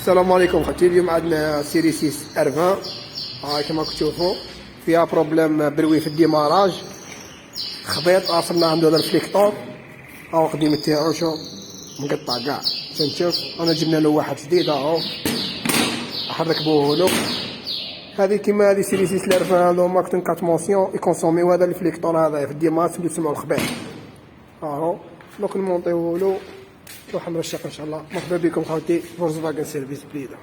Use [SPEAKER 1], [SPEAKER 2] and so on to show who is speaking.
[SPEAKER 1] السلام عليكم خوتي. اليوم عندنا سيري 6 ار 20 كما كتشوفوا فيها بروبليم بروي في الديماراج، خبيط عرفنا عنده هذا الفليكتور هاو قديم تاعو شو مقطع كاع. تنشوف انا جبنا له واحد جديد اهو راح نركبوه له. هذه كيما هذه سيري 6 ار 20 هذو ماركتين 4 مونسيون يكونسوميو هذا الفليكتور هذا في الديماراج اللي تسمعوا الخبيط اهو. دونك نمونطيوه له راح نرشق ان شاء الله. مرحبا بكم خوتي فولكسواغن سيرفيس بليده.